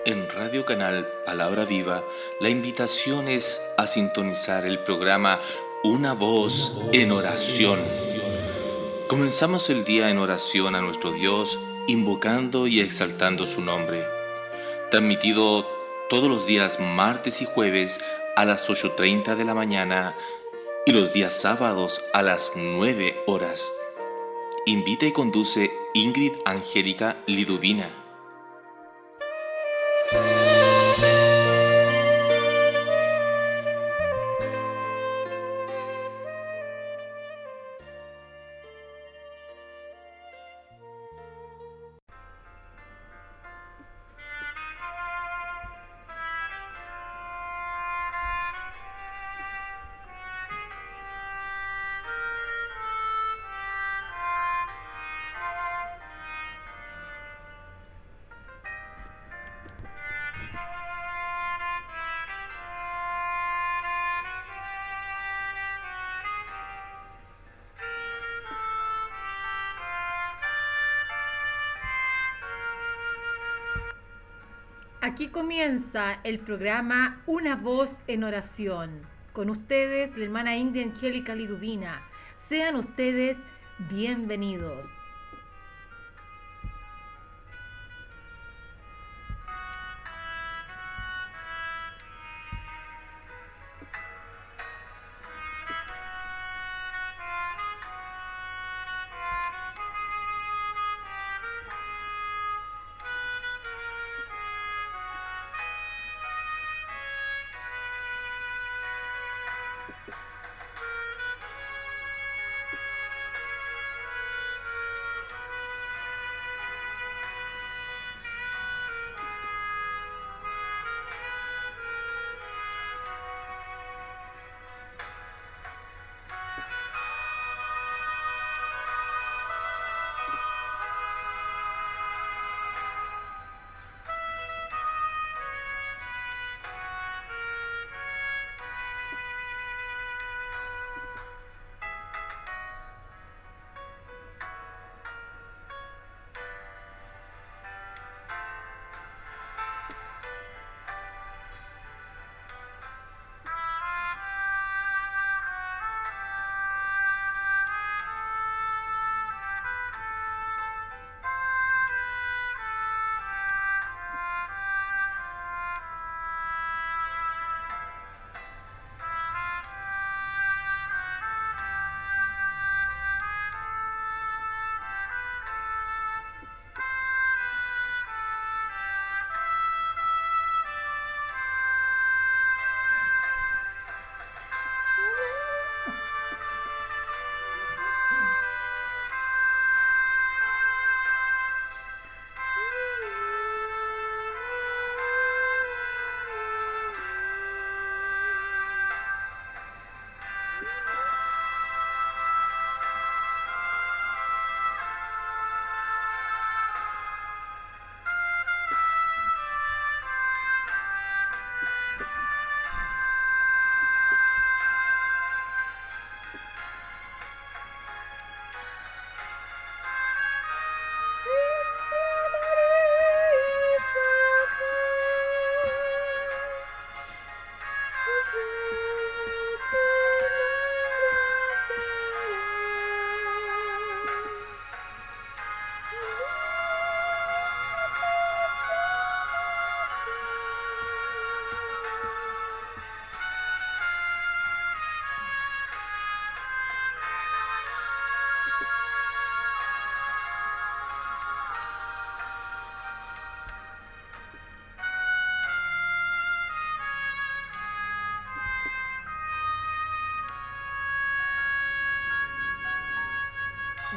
En Radio Canal Palabra Viva, la invitación es a sintonizar el programa Una Voz en Oración. Comenzamos el día en oración a nuestro Dios, invocando y exaltando su nombre. Transmitido todos los días martes y jueves a las 8:30 de la mañana y los días sábados a las 9 horas. Invita y conduce Ingrid Angélica Liduvina. Aquí comienza el programa Una Voz en Oración. Con ustedes, la hermana India Angélica Liduvina. Sean ustedes bienvenidos.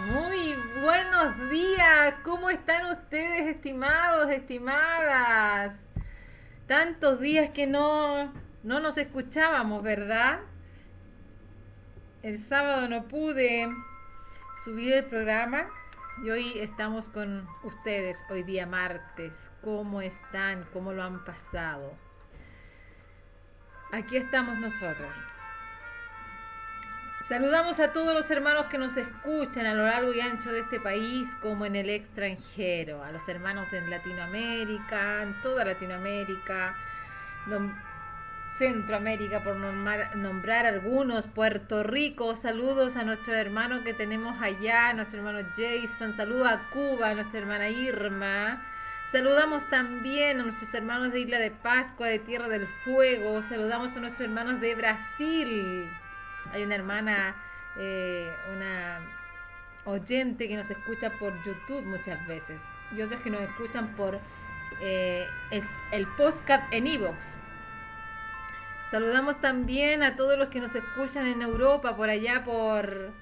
Muy buenos días, ¿cómo están ustedes, estimados, estimadas? Tantos días que no nos escuchábamos, ¿verdad? El sábado no pude subir el programa y hoy estamos con ustedes, hoy día martes. ¿Cómo están? ¿Cómo lo han pasado? Aquí estamos nosotros. Saludamos a todos los hermanos que nos escuchan a lo largo y ancho de este país como en el extranjero, a los hermanos en Latinoamérica, en toda Latinoamérica, Centroamérica por nombrar algunos, Puerto Rico, saludos a nuestros hermanos que tenemos allá, a nuestro hermano Jason, saludos a Cuba, a nuestra hermana Irma, saludamos también a nuestros hermanos de Isla de Pascua, de Tierra del Fuego, saludamos a nuestros hermanos de Brasil. Hay una hermana, una oyente que nos escucha por YouTube muchas veces y otros que nos escuchan por el podcast en iVoox. Saludamos también a todos los que nos escuchan en Europa, por allá por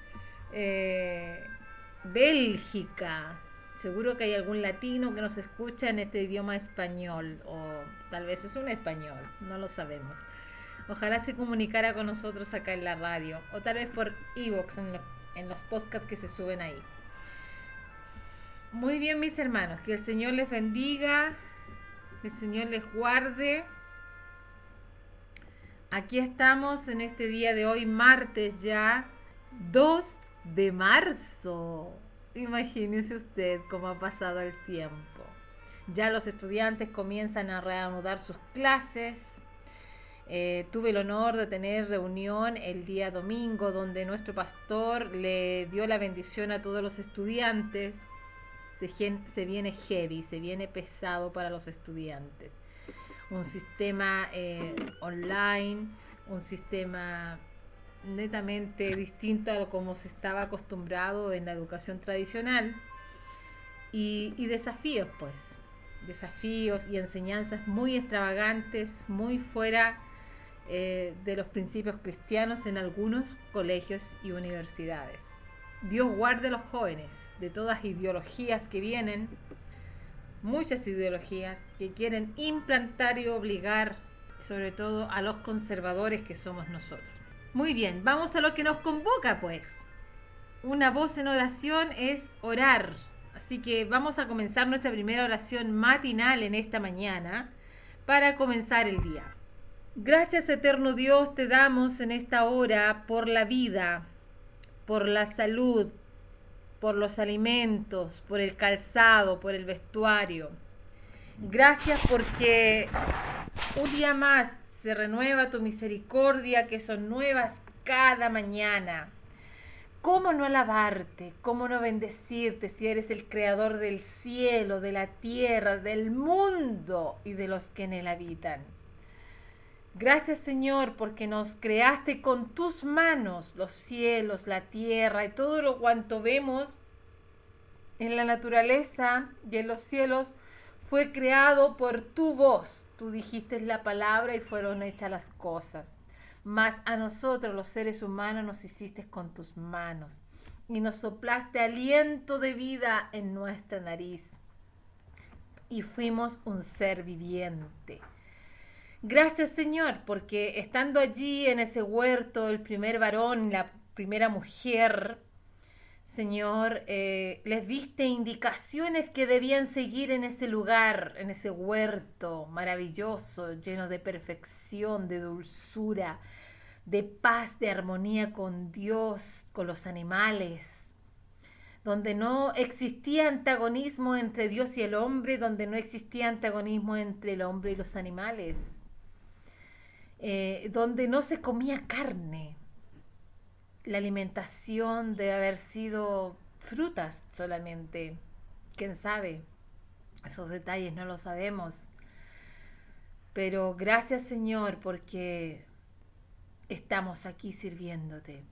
Bélgica. Seguro que hay algún latino que nos escucha en este idioma español, o tal vez es un español, no lo sabemos. Ojalá se comunicara con nosotros acá en la radio, o tal vez por iVoox en los podcasts que se suben ahí. Muy bien, mis hermanos, que el Señor les bendiga, que el Señor les guarde. Aquí estamos en este día de hoy, martes ya, 2 de marzo. Imagínese usted cómo ha pasado el tiempo. Ya los estudiantes comienzan a reanudar sus clases. Tuve el honor de tener reunión el día domingo donde nuestro pastor le dio la bendición a todos los estudiantes. Se viene heavy, se viene pesado para los estudiantes. Un sistema online, un sistema netamente distinto a como se estaba acostumbrado en la educación tradicional y desafíos, pues, desafíos y enseñanzas muy extravagantes, muy fuera de los principios cristianos en algunos colegios y universidades. Dios guarde a los jóvenes de todas ideologías que vienen, muchas ideologías que quieren implantar y obligar, sobre todo a los conservadores que somos nosotros. Muy bien, vamos a lo que nos convoca, pues. Una voz en oración es orar. Así que vamos a comenzar nuestra primera oración matinal en esta mañana para comenzar el día. Gracias, eterno Dios, te damos en esta hora por la vida, por la salud, por los alimentos, por el calzado, por el vestuario. Gracias porque un día más se renueva tu misericordia, que son nuevas cada mañana. ¿Cómo no alabarte? ¿Cómo no bendecirte si eres el creador del cielo, de la tierra, del mundo y de los que en él habitan? Gracias, Señor, porque nos creaste con tus manos los cielos, la tierra y todo lo cuanto vemos en la naturaleza y en los cielos fue creado por tu voz. Tú dijiste la palabra y fueron hechas las cosas. Mas a nosotros, los seres humanos, nos hiciste con tus manos y nos soplaste aliento de vida en nuestra nariz y fuimos un ser viviente. Gracias, Señor, porque estando allí en ese huerto, el primer varón, la primera mujer, Señor, les diste indicaciones que debían seguir en ese lugar, en ese huerto maravilloso, lleno de perfección, de dulzura, de paz, de armonía con Dios, con los animales, donde no existía antagonismo entre Dios y el hombre, donde no existía antagonismo entre el hombre y los animales, donde no se comía carne. La alimentación debe haber sido frutas solamente. ¿Quién sabe? Esos detalles no lo sabemos. Pero gracias, Señor, porque estamos aquí sirviéndote.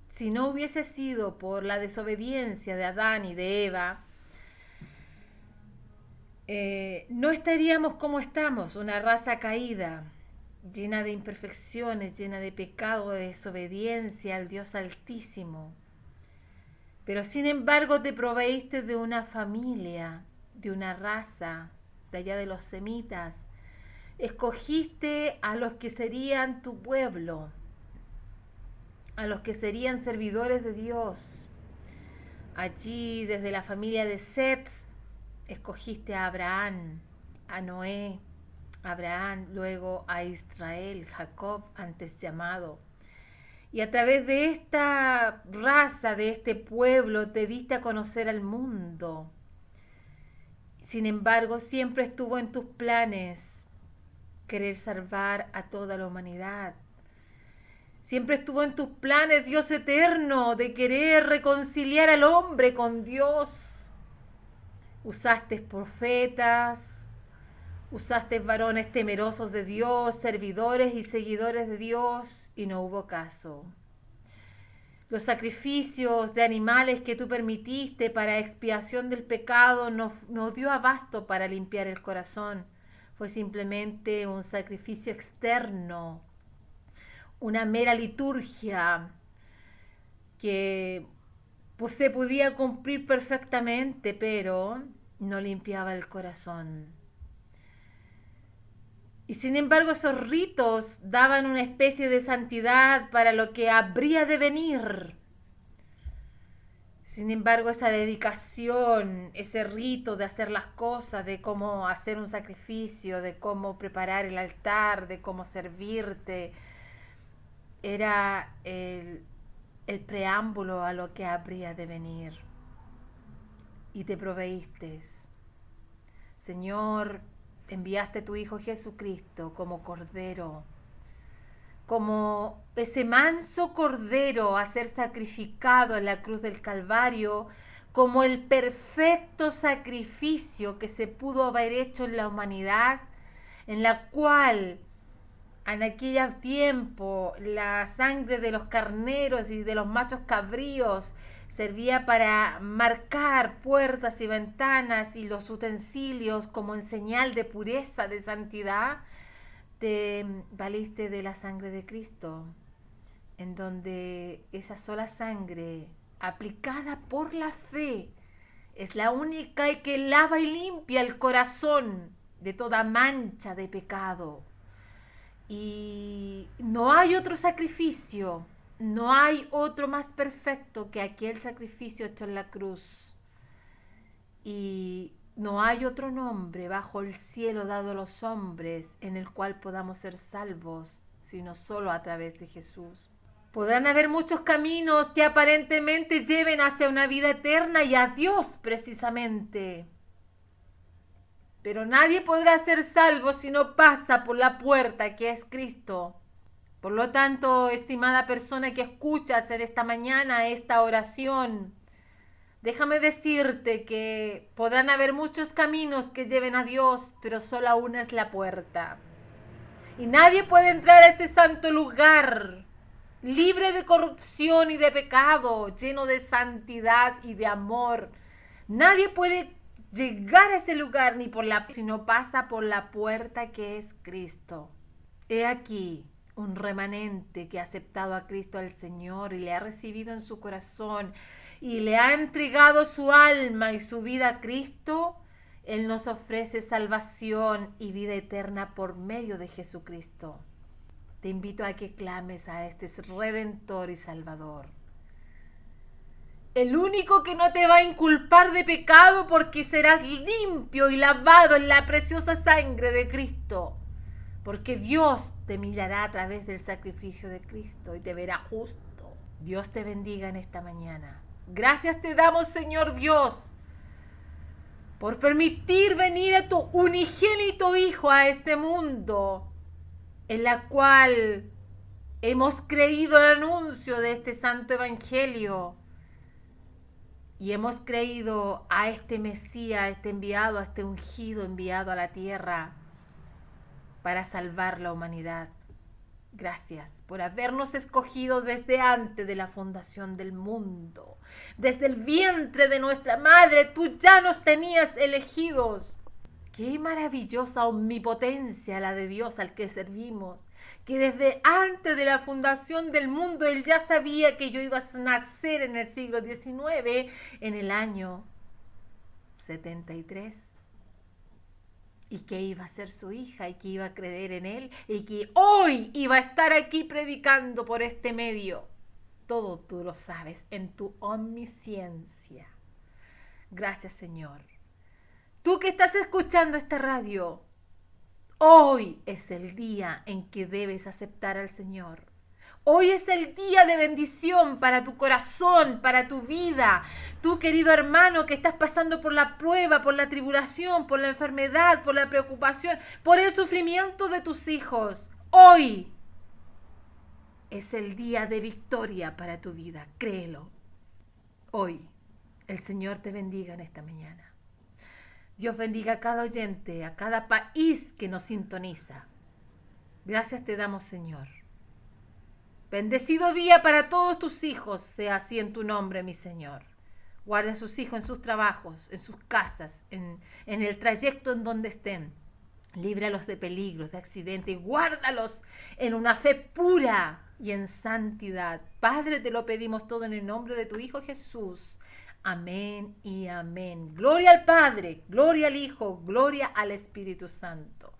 Si no hubiese sido por la desobediencia de Adán y de Eva, no estaríamos como estamos, una raza caída, llena de imperfecciones, llena de pecado, de desobediencia al Dios Altísimo. Pero sin embargo te proveíste de una familia, de una raza, de allá de los semitas. Escogiste a los que serían tu pueblo, a los que serían servidores de Dios. Allí, desde la familia de Set, escogiste a Abraham, a Noé, Abraham, luego a Israel, Jacob, antes llamado. Y a través de esta raza, de este pueblo, te diste a conocer al mundo. Sin embargo, siempre estuvo en tus planes querer salvar a toda la humanidad. Siempre estuvo en tus planes, Dios eterno, de querer reconciliar al hombre con Dios. Usaste profetas, usaste varones temerosos de Dios, servidores y seguidores de Dios, y no hubo caso. Los sacrificios de animales que tú permitiste para expiación del pecado no dio abasto para limpiar el corazón. Fue simplemente un sacrificio externo, una mera liturgia que pues, se podía cumplir perfectamente, pero no limpiaba el corazón. Y sin embargo esos ritos daban una especie de santidad para lo que habría de venir. Sin embargo, esa dedicación, ese rito de hacer las cosas, de cómo hacer un sacrificio, de cómo preparar el altar, de cómo servirte, era el preámbulo a lo que habría de venir. Y te proveíste. Señor, enviaste a tu Hijo Jesucristo como Cordero, como ese manso Cordero a ser sacrificado en la cruz del Calvario, como el perfecto sacrificio que se pudo haber hecho en la humanidad, en la cual en aquel tiempo la sangre de los carneros y de los machos cabríos servía para marcar puertas y ventanas y los utensilios como en señal de pureza, de santidad. Te valiste de la sangre de Cristo, en donde esa sola sangre aplicada por la fe es la única que lava y limpia el corazón de toda mancha de pecado. Y no hay otro sacrificio, no hay otro más perfecto que aquel sacrificio hecho en la cruz. Y no hay otro nombre bajo el cielo dado a los hombres en el cual podamos ser salvos, sino solo a través de Jesús. Podrán haber muchos caminos que aparentemente lleven hacia una vida eterna y a Dios precisamente. Pero nadie podrá ser salvo si no pasa por la puerta que es Cristo. Por lo tanto, estimada persona que escuchas en esta mañana esta oración, déjame decirte que podrán haber muchos caminos que lleven a Dios, pero solo una es la puerta. Y nadie puede entrar a ese santo lugar, libre de corrupción y de pecado, lleno de santidad y de amor. Nadie puede llegar a ese lugar ni por si no pasa por la puerta que es Cristo. He aquí un remanente que ha aceptado a Cristo al Señor y le ha recibido en su corazón y le ha entregado su alma y su vida a Cristo. Él nos ofrece salvación y vida eterna por medio de Jesucristo. Te invito a que clames a este Redentor y Salvador. El único que no te va a inculpar de pecado porque serás limpio y lavado en la preciosa sangre de Cristo. Porque Dios te mirará a través del sacrificio de Cristo y te verá justo. Dios te bendiga en esta mañana. Gracias te damos, Señor Dios, por permitir venir a tu unigénito Hijo a este mundo, en la cual hemos creído el anuncio de este santo evangelio y hemos creído a este Mesías, a este enviado, a este ungido enviado a la tierra para salvar la humanidad. Gracias por habernos escogido desde antes de la fundación del mundo. Desde el vientre de nuestra madre, tú ya nos tenías elegidos. Qué maravillosa omnipotencia la de Dios al que servimos, que desde antes de la fundación del mundo Él ya sabía que yo iba a nacer en el siglo XIX, en el año 73. Y que iba a ser su hija y que iba a creer en Él y que hoy iba a estar aquí predicando por este medio. Todo tú lo sabes en tu omnisciencia. Gracias, Señor. Tú que estás escuchando esta radio, hoy es el día en que debes aceptar al Señor. Hoy es el día de bendición para tu corazón, para tu vida. Tú, querido hermano, que estás pasando por la prueba, por la tribulación, por la enfermedad, por la preocupación, por el sufrimiento de tus hijos. Hoy es el día de victoria para tu vida. Créelo. Hoy el Señor te bendiga en esta mañana. Dios bendiga a cada oyente, a cada país que nos sintoniza. Gracias te damos, Señor. Bendecido día para todos tus hijos, sea así en tu nombre, mi Señor. Guarda a sus hijos en sus trabajos, en sus casas, en el trayecto en donde estén. Líbralos de peligros, de accidentes, y guárdalos en una fe pura y en santidad. Padre, te lo pedimos todo en el nombre de tu Hijo Jesús. Amén y amén. Gloria al Padre, gloria al Hijo, gloria al Espíritu Santo.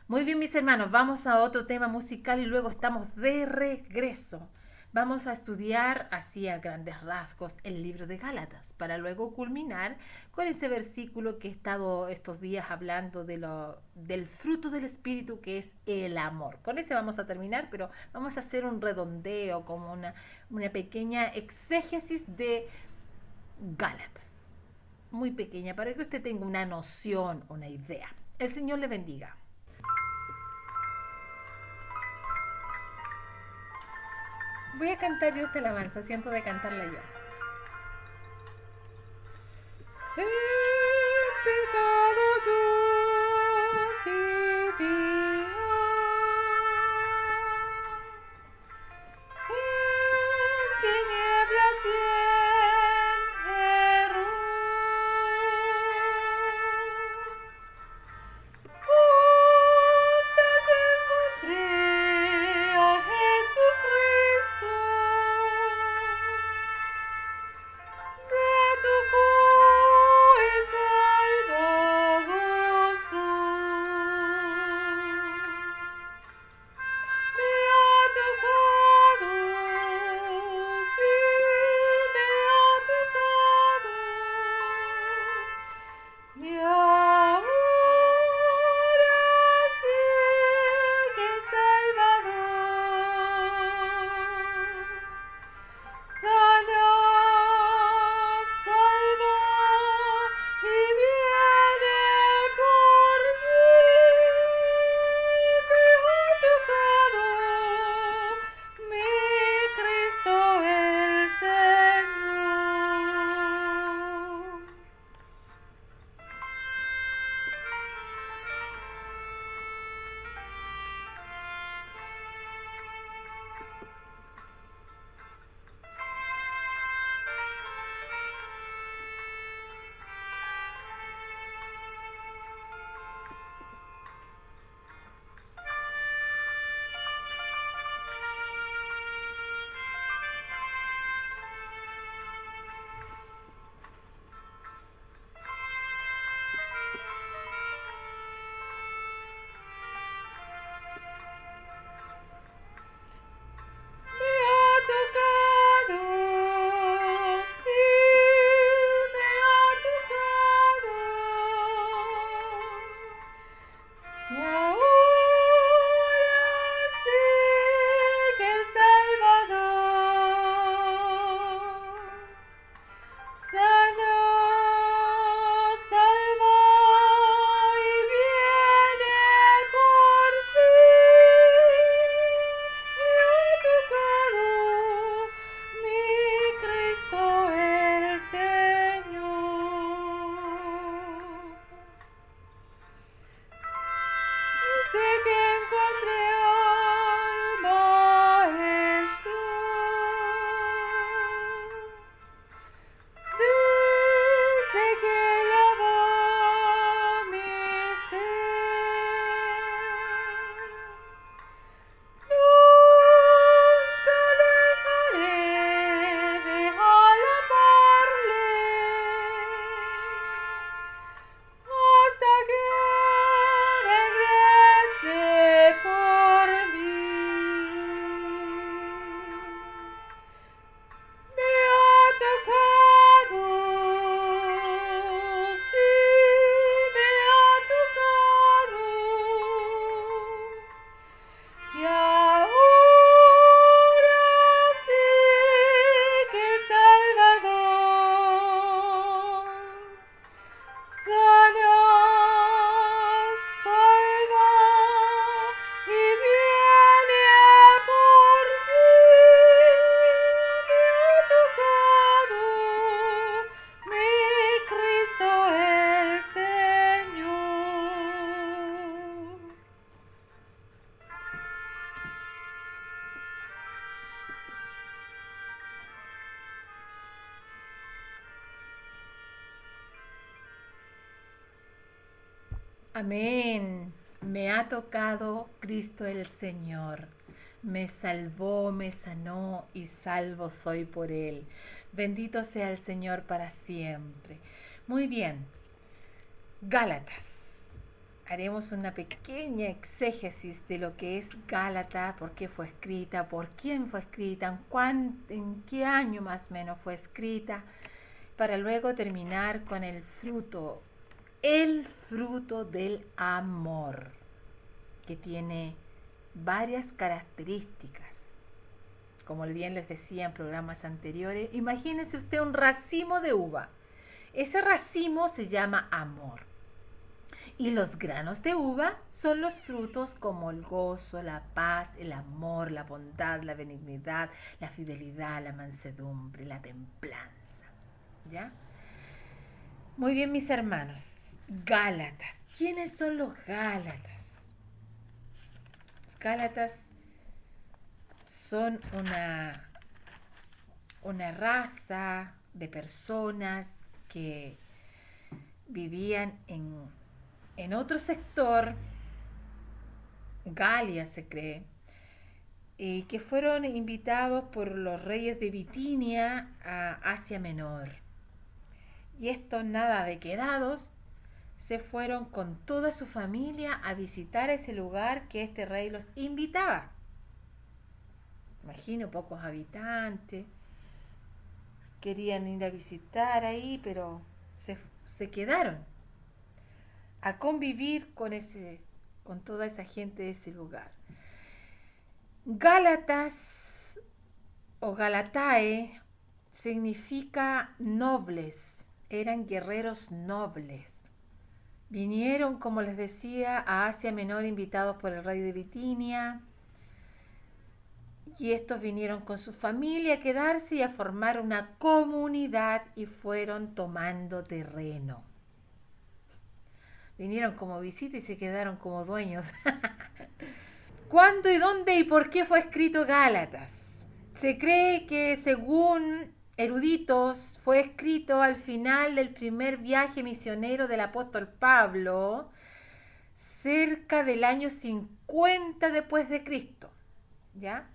Muy bien, mis hermanos, vamos a otro tema musical y luego estamos de regreso. Vamos a estudiar así a grandes rasgos el libro de Gálatas para luego culminar con ese versículo que he estado estos días hablando del fruto del Espíritu, que es el amor. Con ese vamos a terminar, pero vamos a hacer un redondeo, como una pequeña exégesis de Gálatas. Muy pequeña, para que usted tenga una noción, una idea. El Señor le bendiga. Voy a cantar yo esta alabanza, siento de cantarla yo. En pecado yo vivía, en tinieblas y en error. Hasta que encontré a Jesucristo. Amén. Me ha tocado Cristo el Señor. Me salvó, me sanó y salvo soy por Él. Bendito sea el Señor para siempre. Muy bien. Gálatas. Haremos una pequeña exégesis de lo que es Gálatas, por qué fue escrita, por quién fue escrita, en qué año más o menos fue escrita, para luego terminar con el fruto del amor, que tiene varias características. Como bien les decía en programas anteriores, imagínense usted un racimo de uva. Ese racimo se llama amor. Y los granos de uva son los frutos como el gozo, la paz, el amor, la bondad, la benignidad, la fidelidad, la mansedumbre, la templanza. ¿Ya? Muy bien, mis hermanos. Gálatas. ¿Quiénes son los Gálatas? Los Gálatas son una raza de personas que vivían en otro sector, Galia se cree, y que fueron invitados por los reyes de Bitinia a Asia Menor. Y estos nada de quedados se fueron con toda su familia a visitar ese lugar que este rey los invitaba. Imagino, pocos habitantes, querían ir a visitar ahí, pero se quedaron a convivir con toda esa gente de ese lugar. Gálatas o Galatae significa nobles, eran guerreros nobles. Vinieron, como les decía, a Asia Menor invitados por el rey de Bitinia, y estos vinieron con su familia a quedarse y a formar una comunidad y fueron tomando terreno. Vinieron como visita y se quedaron como dueños. ¿Cuándo y dónde y por qué fue escrito Gálatas? Se cree que, según eruditos, fue escrito al final del primer viaje misionero del apóstol Pablo, cerca del año 50 después de Cristo. ¿Ya?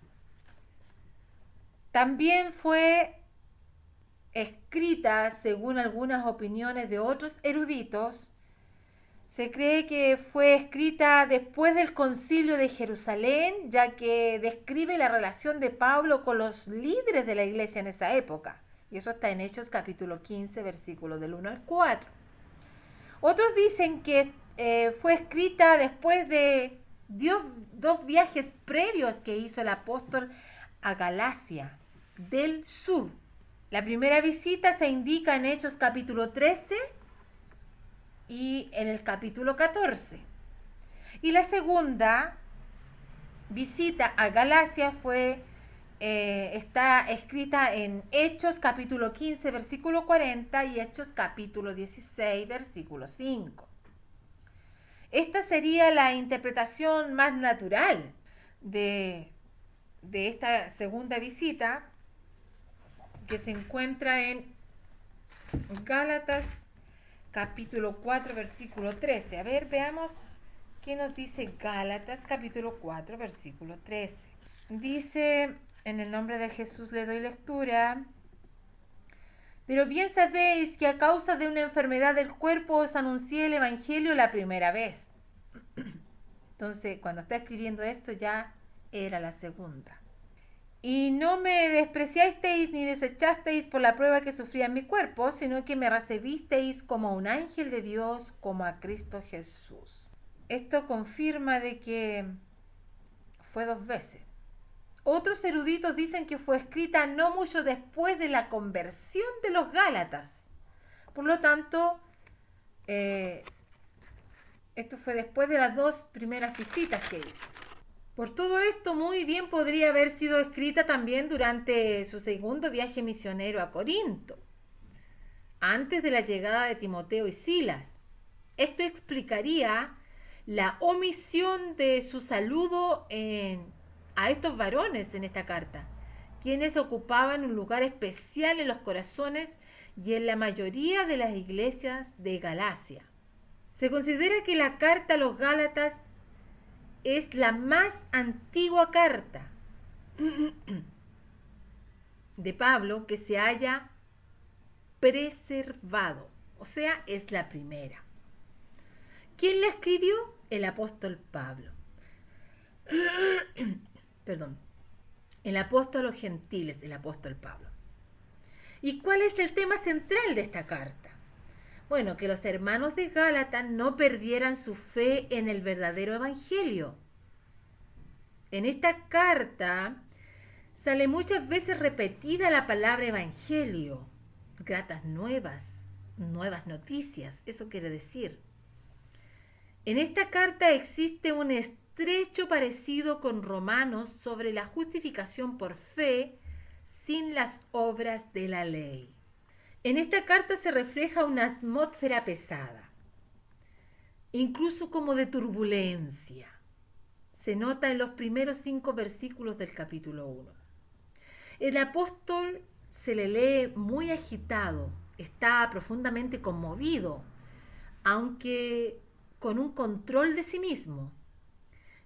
También fue escrita, según algunas opiniones de otros eruditos, se cree que fue escrita después del Concilio de Jerusalén, ya que describe la relación de Pablo con los líderes de la iglesia en esa época. Y eso está en Hechos capítulo 15, versículos del 1 al 4. Otros dicen que fue escrita después de dos viajes previos que hizo el apóstol a Galacia del sur. La primera visita se indica en Hechos capítulo 13 y en el capítulo 14. Y la segunda visita a Galacia está escrita en Hechos capítulo 15, versículo 40 y Hechos capítulo 16, versículo 5. Esta sería la interpretación más natural de esta segunda visita, que se encuentra en Gálatas capítulo 4, versículo 13. A ver, veamos qué nos dice Gálatas capítulo 4, versículo 13. Dice, en el nombre de Jesús le doy lectura: pero bien sabéis que a causa de una enfermedad del cuerpo os anuncié el evangelio la primera vez. Entonces, cuando está escribiendo esto ya era la segunda. Y no me despreciasteis ni desechasteis por la prueba que sufría en mi cuerpo, sino que me recibisteis como un ángel de Dios, como a Cristo Jesús. Esto confirma de que fue 2 veces. Otros eruditos dicen que fue escrita no mucho después de la conversión de los Gálatas. Por lo tanto, esto fue después de las 2 primeras visitas que hizo. Por todo esto, muy bien podría haber sido escrita también durante su segundo viaje misionero a Corinto, antes de la llegada de Timoteo y Silas. Esto explicaría la omisión de su saludo a estos varones en esta carta, quienes ocupaban un lugar especial en los corazones y en la mayoría de las iglesias de Galacia. Se considera que la carta a los Gálatas es la más antigua carta de Pablo que se haya preservado, o sea, es la primera. ¿Quién la escribió? El apóstol Pablo. Perdón. El apóstol a los gentiles, el apóstol Pablo. ¿Y cuál es el tema central de esta carta? Bueno, que los hermanos de Gálatas no perdieran su fe en el verdadero evangelio. En esta carta sale muchas veces repetida la palabra evangelio, gratas nuevas, nuevas noticias, eso quiere decir. En esta carta existe un estrecho parecido con Romanos sobre la justificación por fe sin las obras de la ley. En esta carta se refleja una atmósfera pesada, incluso como de turbulencia. Se nota en los primeros 5 versículos del capítulo 1. El apóstol se le lee muy agitado, está profundamente conmovido, aunque con un control de sí mismo,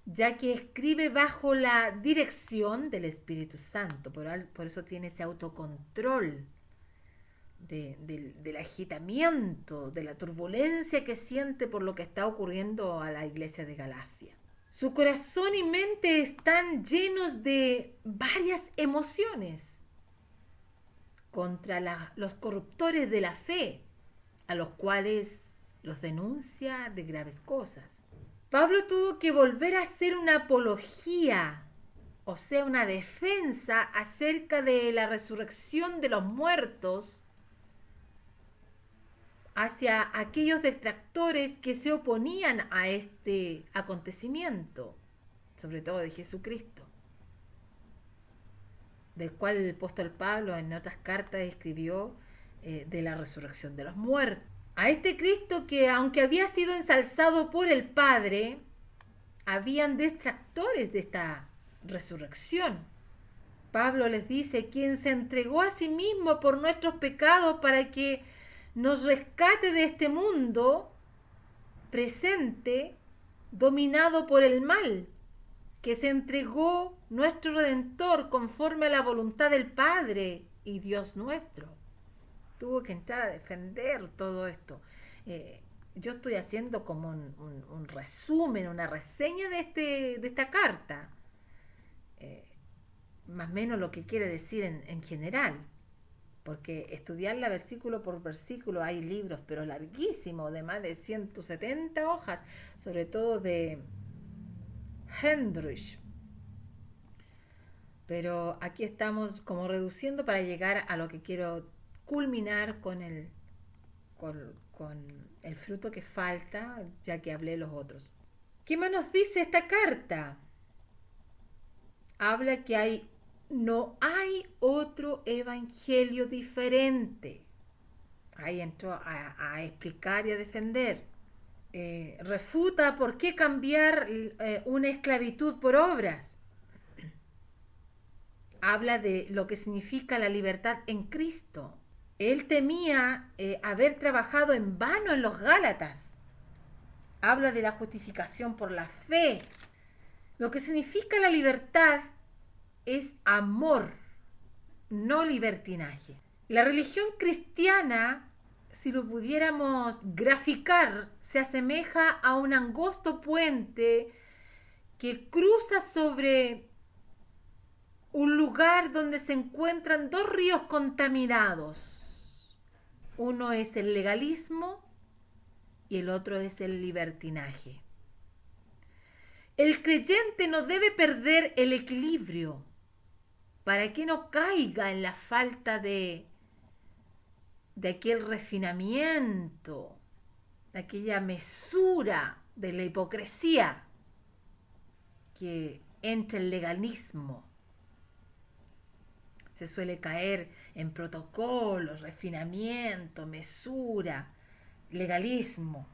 ya que escribe bajo la dirección del Espíritu Santo, por eso tiene ese autocontrol del agitamiento, de la turbulencia que siente por lo que está ocurriendo a la iglesia de Galacia. Su corazón y mente están llenos de varias emociones contra los corruptores de la fe, a los cuales los denuncia de graves cosas. Pablo tuvo que volver a hacer una apología, o sea, una defensa acerca de la resurrección de los muertos hacia aquellos detractores que se oponían a este acontecimiento, sobre todo de Jesucristo, del cual el apóstol Pablo en otras cartas escribió de la resurrección de los muertos. A este Cristo que, aunque había sido ensalzado por el Padre, habían detractores de esta resurrección. Pablo les dice, quien se entregó a sí mismo por nuestros pecados para que nos rescate de este mundo presente dominado por el mal, que se entregó nuestro Redentor conforme a la voluntad del Padre y Dios nuestro. Tuvo que entrar a defender todo esto. Yo estoy haciendo como un resumen, una reseña de esta carta, más o menos lo que quiere decir en general, porque estudiarla versículo por versículo, hay libros pero larguísimos, de más de 170 hojas, sobre todo de Hendrich. Pero aquí estamos como reduciendo para llegar a lo que quiero culminar con el fruto que falta, ya que hablé los otros. ¿Qué más nos dice esta carta? Habla que no hay otro evangelio diferente. Ahí entró a explicar y a defender. Refuta por qué cambiar una esclavitud por obras. Habla de lo que significa la libertad en Cristo. Él temía haber trabajado en vano en los Gálatas. Habla de la justificación por la fe. Lo que significa la libertad es amor, no libertinaje. La religión cristiana, si lo pudiéramos graficar, se asemeja a un angosto puente que cruza sobre un lugar donde se encuentran dos ríos contaminados. Uno es el legalismo y el otro es el libertinaje. El creyente no debe perder el equilibrio para que no caiga en la falta de aquel refinamiento, de aquella mesura de la hipocresía que entra el legalismo. Se suele caer en protocolos, refinamiento, mesura, legalismo,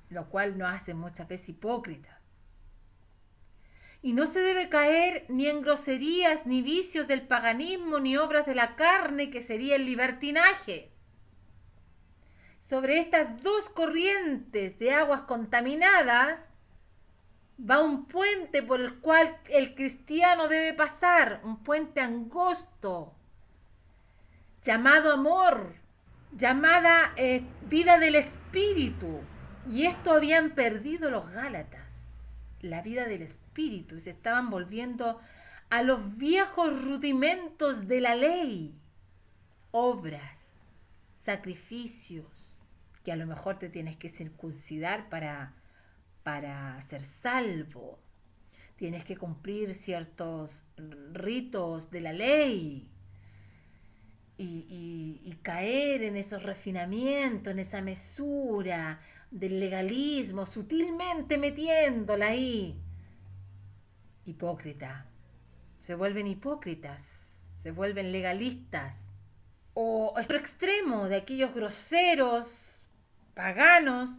lo cual nos hace muchas veces hipócritas. Y no se debe caer ni en groserías, ni vicios del paganismo, ni obras de la carne, que sería el libertinaje. sobre estas dos corrientes de aguas contaminadas va un puente por el cual el cristiano debe pasar, un puente angosto, llamado amor, llamada vida del espíritu. Y esto habían perdido los Gálatas, la vida del espíritu, y se estaban volviendo a los viejos rudimentos de la ley, obras, sacrificios, que a lo mejor te tienes que circuncidar para ser salvo. Tienes que cumplir ciertos ritos de la ley y caer en esos refinamientos, en esa mesura del legalismo, sutilmente metiéndola ahí. Hipócrita. Se vuelven hipócritas, se vuelven legalistas. O otro extremo de aquellos groseros, paganos,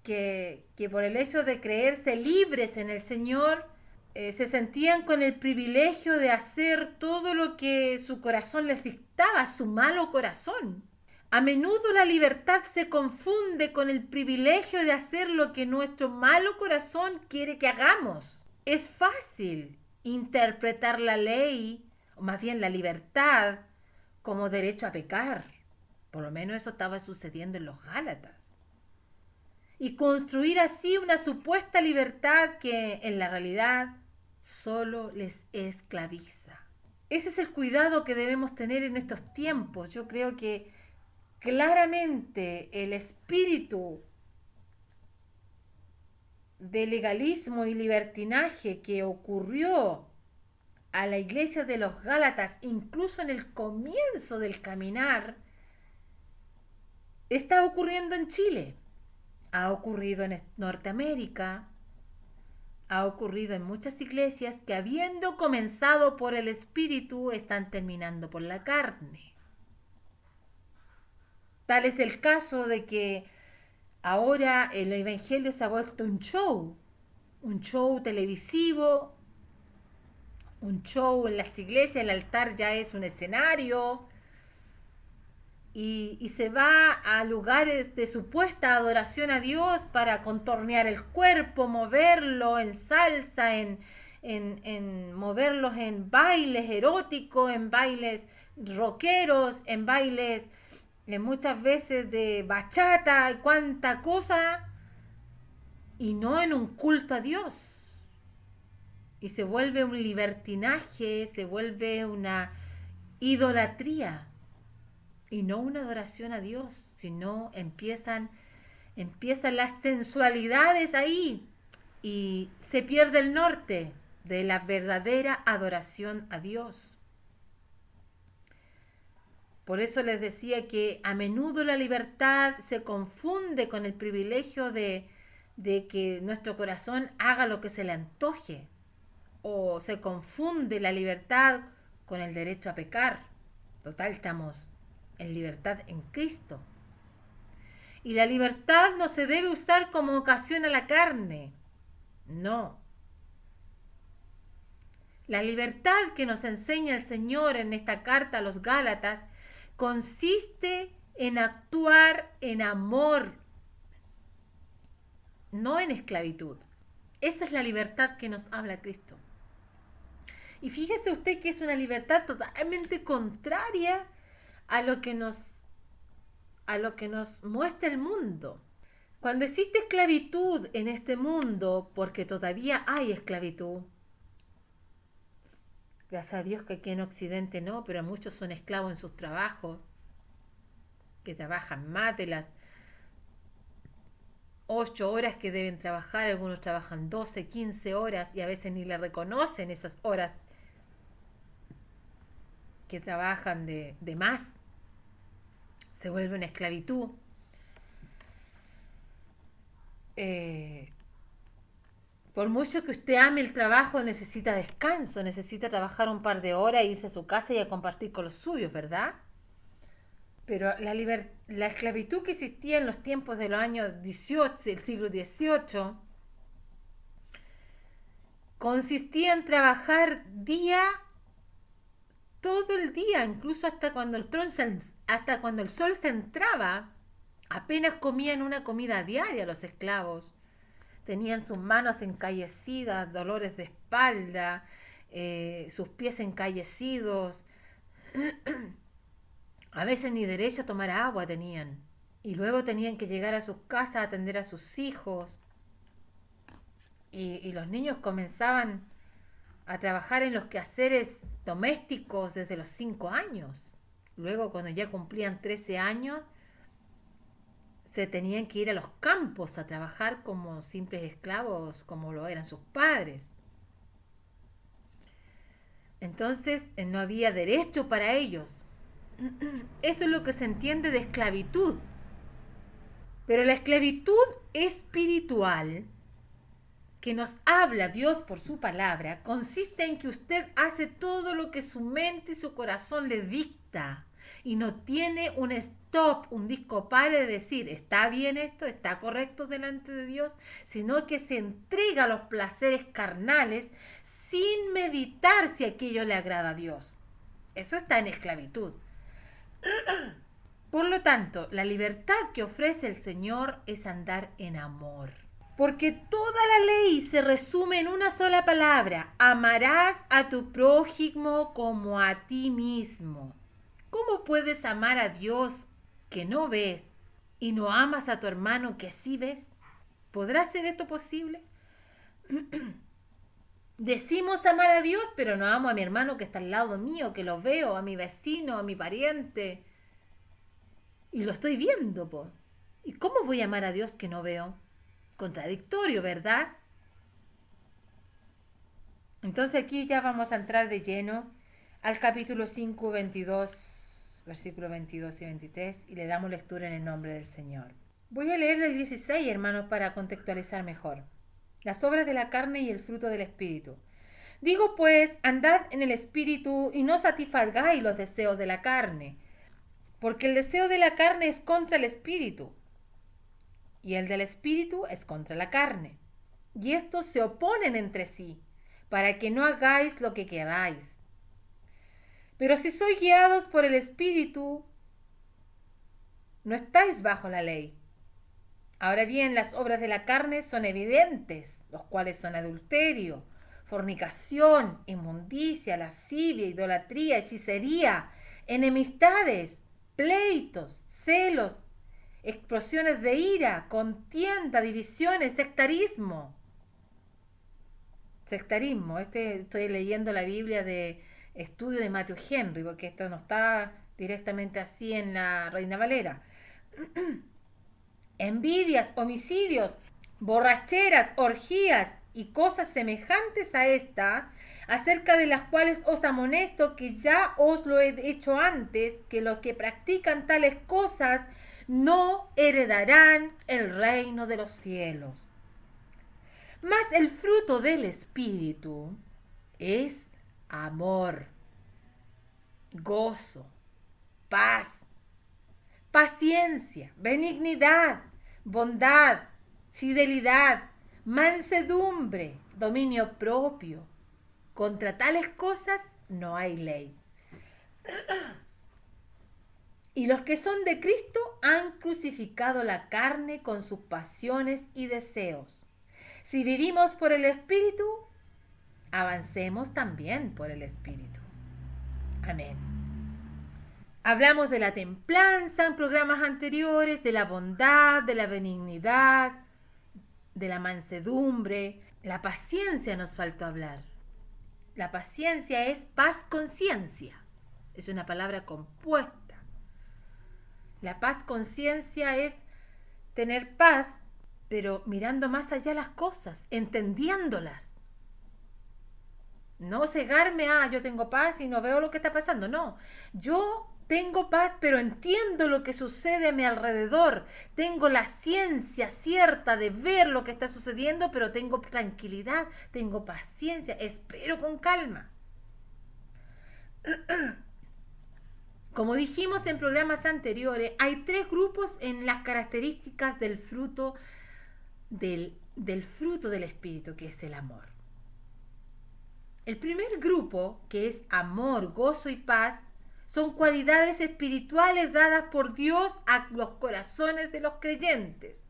que por el hecho de creerse libres en el Señor, se sentían con el privilegio de hacer todo lo que su corazón les dictaba, su malo corazón. A menudo la libertad se confunde con el privilegio de hacer lo que nuestro malo corazón quiere que hagamos. Es fácil interpretar la ley, o más bien la libertad, como derecho a pecar. Por lo menos eso estaba sucediendo en los Gálatas. Y construir así una supuesta libertad que en la realidad solo les esclaviza. Ese es el cuidado que debemos tener en estos tiempos. Yo creo que claramente el espíritu de legalismo y libertinaje que ocurrió a la iglesia de los Gálatas, incluso en el comienzo del caminar, está ocurriendo en Chile, ha ocurrido en Norteamérica, ha ocurrido en muchas iglesias que, habiendo comenzado por el espíritu, están terminando por la carne. Tal es el caso de que ahora el evangelio se ha vuelto un show televisivo, un show en las iglesias. El altar ya es un escenario y se va a lugares de supuesta adoración a Dios para contornear el cuerpo, moverlo en salsa, en moverlos en bailes eróticos, en bailes rockeros, en bailes muchas veces de bachata y cuánta cosa, y no en un culto a Dios. Y se vuelve un libertinaje, se vuelve una idolatría, y no una adoración a Dios, sino empiezan las sensualidades ahí, y se pierde el norte de la verdadera adoración a Dios. Por eso les decía que a menudo la libertad se confunde con el privilegio de que nuestro corazón haga lo que se le antoje, o se confunde la libertad con el derecho a pecar. Total, estamos en libertad en Cristo. Y la libertad no se debe usar como ocasión a la carne. No. La libertad que nos enseña el Señor en esta carta a los Gálatas consiste en actuar en amor, no en esclavitud. Esa es la libertad que nos habla Cristo. Y fíjese usted que es una libertad totalmente contraria a lo que nos muestra el mundo. Cuando existe esclavitud en este mundo, porque todavía hay esclavitud, gracias a Dios que aquí en Occidente no, pero muchos son esclavos en sus trabajos, que trabajan más de las 8 horas que deben trabajar, algunos trabajan 12, 15 horas y a veces ni le reconocen esas horas que trabajan de más. Se vuelve una esclavitud. Por mucho que usted ame el trabajo, necesita descanso, necesita trabajar un par de horas e irse a su casa y a compartir con los suyos, ¿verdad? Pero la esclavitud que existía en los tiempos de los años 18, del siglo XVIII, consistía en trabajar todo el día, incluso hasta cuando el sol se entraba, Apenas comían una comida diaria los esclavos. Tenían sus manos encallecidas, dolores de espalda, sus pies encallecidos. A veces ni derecho a tomar agua tenían. Y luego tenían que llegar a sus casas a atender a sus hijos. Y los niños comenzaban a trabajar en los quehaceres domésticos desde los 5 años. Luego, cuando ya cumplían 13 años, se tenían que ir a los campos a trabajar como simples esclavos, como lo eran sus padres. Entonces, no había derecho para ellos. Eso es lo que se entiende de esclavitud. Pero la esclavitud espiritual que nos habla Dios por su palabra consiste en que usted hace todo lo que su mente y su corazón le dicta y no tiene un stop, un disco pare de decir está bien esto, está correcto delante de Dios, sino que se entrega a los placeres carnales sin meditar si aquello le agrada a Dios. Eso está en esclavitud. Por lo tanto, la libertad que ofrece el Señor es andar en amor. Porque toda la ley se resume en una sola palabra: amarás a tu prójimo como a ti mismo. ¿Cómo puedes amar a Dios que no ves y no amas a tu hermano que sí ves? ¿Podrá ser esto posible? Decimos amar a Dios, pero no amo a mi hermano que está al lado mío, que lo veo, a mi vecino, a mi pariente. Y lo estoy viendo, po. ¿Y cómo voy a amar a Dios que no veo? Contradictorio, ¿verdad? Entonces aquí ya vamos a entrar de lleno al capítulo 5, 22, versículos 22 y 23, y le damos lectura en el nombre del Señor. Voy a leer del 16, hermanos, para contextualizar mejor. Las obras de la carne y el fruto del Espíritu. Digo pues, andad en el Espíritu y no satisfagáis los deseos de la carne, porque el deseo de la carne es contra el Espíritu, y el del Espíritu es contra la carne. Y estos se oponen entre sí, para que no hagáis lo que queráis. Pero si sois guiados por el Espíritu, no estáis bajo la ley. Ahora bien, las obras de la carne son evidentes, los cuales son adulterio, fornicación, inmundicia, lascivia, idolatría, hechicería, enemistades, pleitos, celos, explosiones de ira, contienda, divisiones, sectarismo. Sectarismo, estoy leyendo la Biblia de estudio de Matthew Henry, porque esto no está directamente así en la Reina Valera. Envidias, homicidios, borracheras, orgías y cosas semejantes a esta, acerca de las cuales os amonesto, que ya os lo he hecho antes, que los que practican tales cosas no heredarán el reino de los cielos. Mas el fruto del Espíritu es amor, gozo, paz, paciencia, benignidad, bondad, fidelidad, mansedumbre, dominio propio. Contra tales cosas no hay ley. Y los que son de Cristo han crucificado la carne con sus pasiones y deseos. Si vivimos por el Espíritu, avancemos también por el Espíritu. Amén. Hablamos de la templanza en programas anteriores, de la bondad, de la benignidad, de la mansedumbre. La paciencia nos faltó hablar. La paciencia es paz-conciencia. Es una palabra compuesta. La paz-conciencia es tener paz, pero mirando más allá las cosas, entendiéndolas. No cegarme, yo tengo paz y no veo lo que está pasando. No, yo tengo paz, pero entiendo lo que sucede a mi alrededor. Tengo la ciencia cierta de ver lo que está sucediendo, pero tengo tranquilidad, tengo paciencia, espero con calma. Como dijimos en programas anteriores, hay 3 grupos en las características del fruto del fruto del Espíritu, que es el amor. El primer grupo, que es amor, gozo y paz, son cualidades espirituales dadas por Dios a los corazones de los creyentes.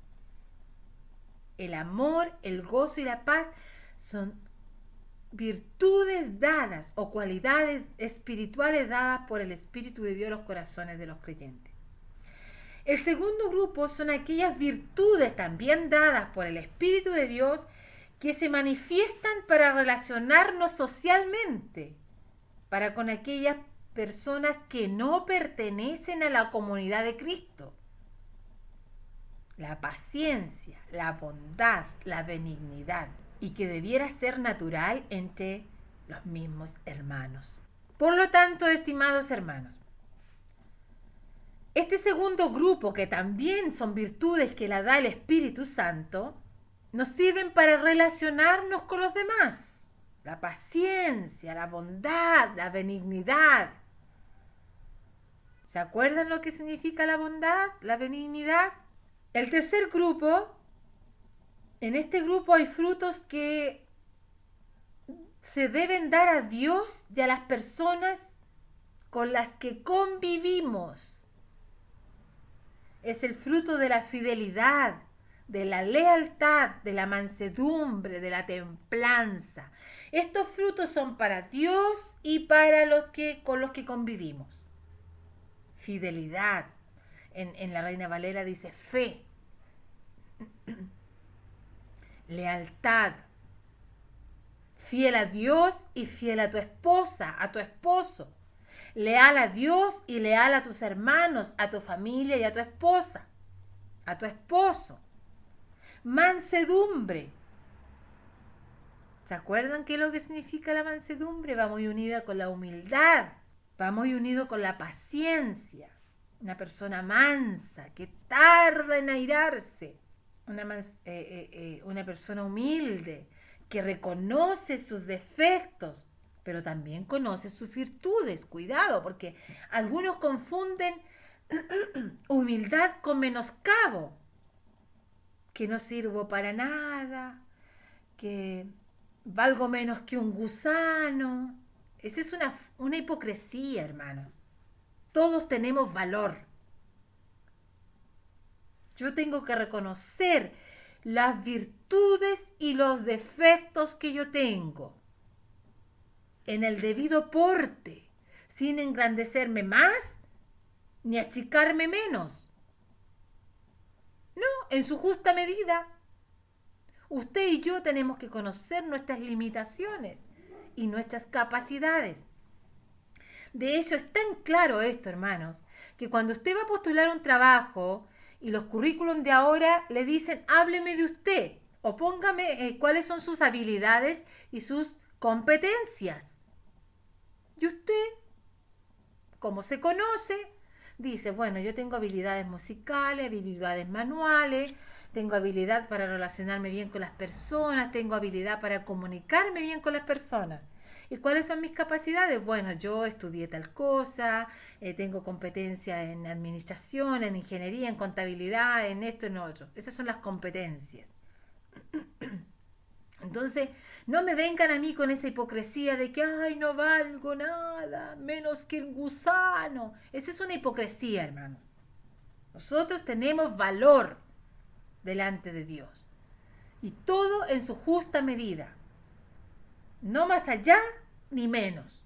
El amor, el gozo y la paz son virtudes dadas o cualidades espirituales dadas por el Espíritu de Dios a los corazones de los creyentes. El segundo grupo son aquellas virtudes también dadas por el Espíritu de Dios que se manifiestan para relacionarnos socialmente, para con aquellas personas que no pertenecen a la comunidad de Cristo. La paciencia, la bondad, la benignidad, y que debiera ser natural entre los mismos hermanos. Por lo tanto, estimados hermanos, este segundo grupo, que también son virtudes que la da el Espíritu Santo, nos sirven para relacionarnos con los demás. La paciencia, la bondad, la benignidad. ¿Se acuerdan lo que significa la bondad, la benignidad? El tercer grupo, en este grupo hay frutos que se deben dar a Dios y a las personas con las que convivimos. Es el fruto de la fidelidad, de la lealtad, de la mansedumbre, de la templanza. Estos frutos son para Dios y para con los que convivimos. Fidelidad. En la Reina Valera dice fe. Lealtad. Fiel a Dios y fiel a tu esposa, a tu esposo. Leal a Dios y leal a tus hermanos, a tu familia y a tu esposa, a tu esposo. Mansedumbre. ¿Se acuerdan qué es lo que significa la mansedumbre? Va muy unida con la humildad, va muy unido con la paciencia. Una persona mansa, que tarda en airarse. Una persona humilde, que reconoce sus defectos, pero también conoce sus virtudes. Cuidado, porque algunos confunden humildad con menoscabo. Que no sirvo para nada, que valgo menos que un gusano. Esa es una hipocresía, hermanos. Todos tenemos valor. Yo tengo que reconocer las virtudes y los defectos que yo tengo en el debido porte, sin engrandecerme más ni achicarme menos. No, en su justa medida. Usted y yo tenemos que conocer nuestras limitaciones y nuestras capacidades. De hecho, es tan claro esto, hermanos, que cuando usted va a postular un trabajo y los currículums de ahora le dicen, hábleme de usted o póngame cuáles son sus habilidades y sus competencias. Y usted, como se conoce, dice, bueno, yo tengo habilidades musicales, habilidades manuales, tengo habilidad para relacionarme bien con las personas, tengo habilidad para comunicarme bien con las personas. ¿Y cuáles son mis capacidades? Bueno, yo estudié tal cosa, tengo competencia en administración, en ingeniería, en contabilidad, en esto, en lo otro. Esas son las competencias. Entonces, no me vengan a mí con esa hipocresía de que, ay, no valgo nada, menos que el gusano. Esa es una hipocresía, hermanos. Nosotros tenemos valor delante de Dios. Y todo en su justa medida. No más allá ni menos.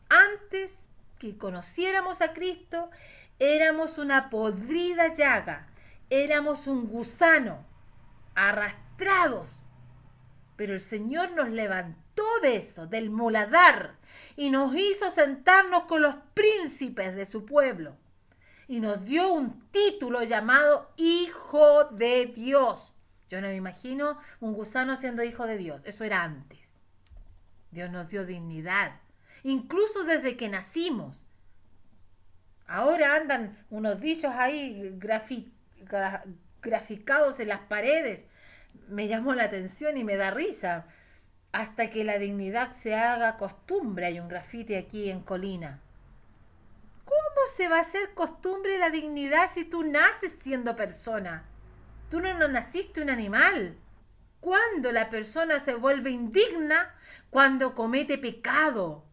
Antes que conociéramos a Cristo, éramos una podrida llaga, éramos un gusano, arrastrados. Pero el Señor nos levantó de eso, del muladar, y nos hizo sentarnos con los príncipes de su pueblo. Y nos dio un título llamado Hijo de Dios. Yo no me imagino un gusano siendo hijo de Dios. Eso era antes. Dios nos dio dignidad, incluso desde que nacimos. Ahora andan unos dichos ahí graficados en las paredes. Me llamó la atención y me da risa. Hasta que la dignidad se haga costumbre. Hay un grafiti aquí en Colina. ¿Cómo se va a hacer costumbre la dignidad si tú naces siendo persona? Tú no naciste un animal. ¿Cuándo la persona se vuelve indigna? Cuando comete pecado,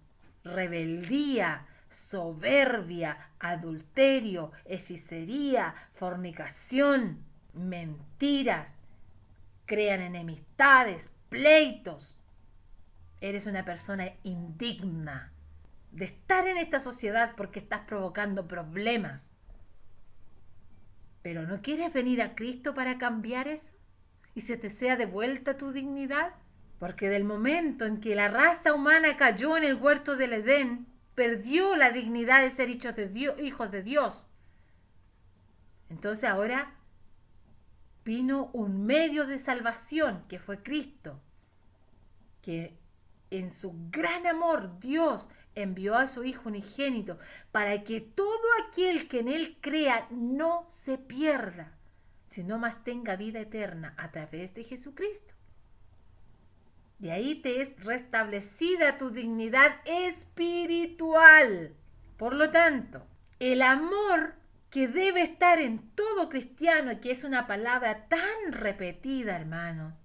rebeldía, soberbia, adulterio, hechicería, fornicación, mentiras, crean enemistades, pleitos. Eres una persona indigna de estar en esta sociedad porque estás provocando problemas. ¿Pero no quieres venir a Cristo para cambiar eso? ¿Y se te sea devuelta tu dignidad? Porque del momento en que la raza humana cayó en el huerto del Edén, perdió la dignidad de ser hijos de Dios. Entonces ahora vino un medio de salvación, que fue Cristo, que en su gran amor Dios envió a su Hijo unigénito para que todo aquel que en Él crea no se pierda, sino más tenga vida eterna a través de Jesucristo. Y ahí te es restablecida tu dignidad espiritual. Por lo tanto, el amor que debe estar en todo cristiano, que es una palabra tan repetida, hermanos,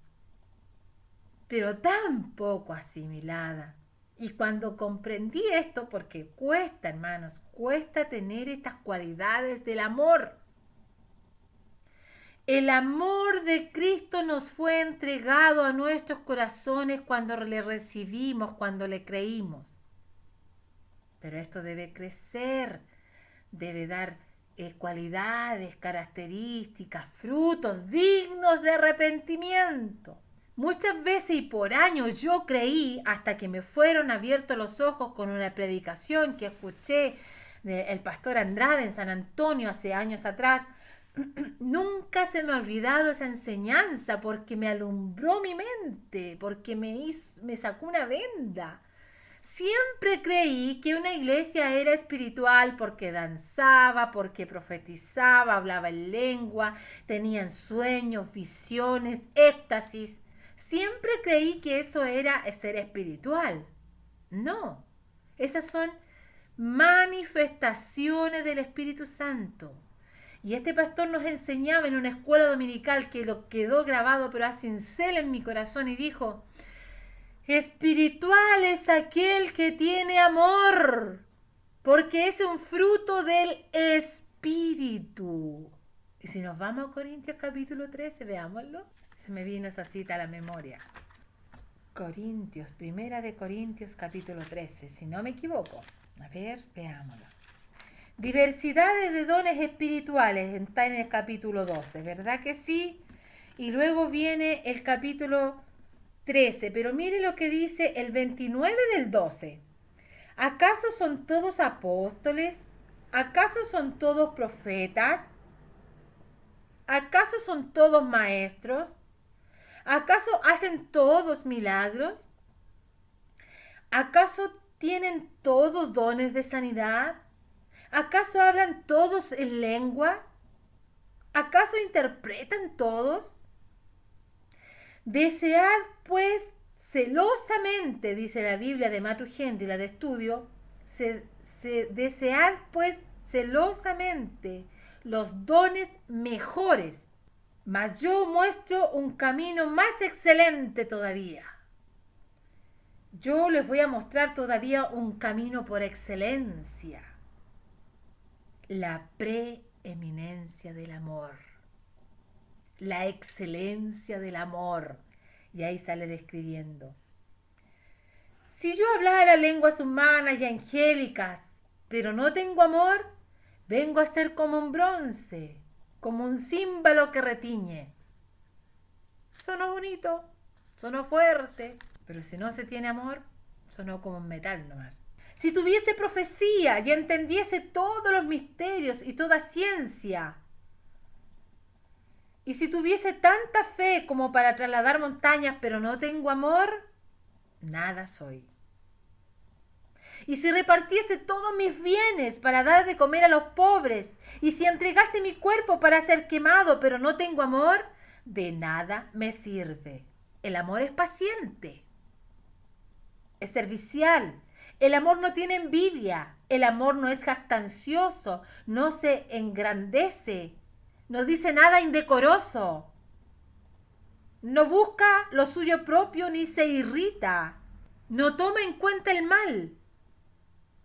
pero tan poco asimilada. Y cuando comprendí esto, porque cuesta, hermanos, cuesta tener estas cualidades del amor. El amor de Cristo nos fue entregado a nuestros corazones cuando le recibimos, cuando le creímos. Pero esto debe crecer, debe dar cualidades, características, frutos dignos de arrepentimiento. Muchas veces y por años yo creí, hasta que me fueron abiertos los ojos con una predicación que escuché del pastor Andrade en San Antonio hace años atrás. Nunca se me ha olvidado esa enseñanza porque me alumbró mi mente, porque me sacó una venda. Siempre creí que una iglesia era espiritual porque danzaba, porque profetizaba, hablaba en lengua, tenían sueños, visiones, éxtasis. Siempre creí que eso era ser espiritual. No, esas son manifestaciones del Espíritu Santo. Y este pastor nos enseñaba en una escuela dominical que lo quedó grabado pero a cincel en mi corazón y dijo: espiritual es aquel que tiene amor, porque es un fruto del Espíritu. Y si nos vamos a Corintios capítulo 13, veámoslo. Se me vino esa cita a la memoria. Primera de Corintios capítulo 13, si no me equivoco. A ver, veámoslo. Diversidades de dones espirituales está en el capítulo 12, ¿verdad que sí? Y luego viene el capítulo 13, pero mire lo que dice el 29 del 12. ¿Acaso son todos apóstoles? ¿Acaso son todos profetas? ¿Acaso son todos maestros? ¿Acaso hacen todos milagros? ¿Acaso tienen todos dones de sanidad? ¿Acaso hablan todos en lengua? ¿Acaso interpretan todos? Desead pues celosamente, dice la Biblia de Matthew Henry, la de estudio, desead pues celosamente los dones mejores, mas yo muestro un camino más excelente todavía. Yo les voy a mostrar todavía un camino por excelencia. La preeminencia del amor. La excelencia del amor. Y ahí sale describiendo. Si yo hablara lenguas humanas y angélicas, pero no tengo amor, vengo a ser como un bronce, como un címbalo que retiñe. Sonó bonito, sonó fuerte, pero si no se tiene amor, sonó como un metal nomás. Si tuviese profecía y entendiese todos los misterios y toda ciencia, y si tuviese tanta fe como para trasladar montañas, pero no tengo amor, nada soy. Y si repartiese todos mis bienes para dar de comer a los pobres, y si entregase mi cuerpo para ser quemado, pero no tengo amor, de nada me sirve. El amor es paciente, es servicial. El amor no tiene envidia, el amor no es jactancioso, no se engrandece, no dice nada indecoroso, no busca lo suyo propio ni se irrita, no toma en cuenta el mal,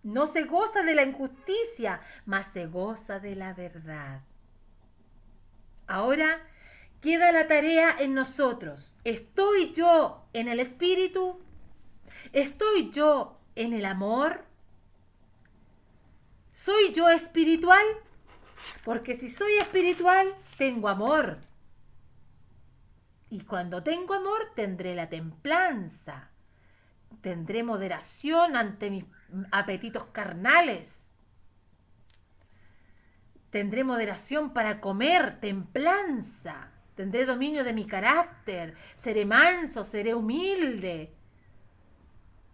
No se goza de la injusticia, mas se goza de la verdad. Ahora queda la tarea en nosotros. ¿Estoy yo en el espíritu? ¿Estoy yo en el amor? ¿Soy yo espiritual? Porque si soy espiritual, tengo amor. Y cuando tengo amor, tendré la templanza. Tendré moderación ante mis apetitos carnales. Tendré moderación para comer, templanza. Tendré dominio de mi carácter. Seré manso, seré humilde.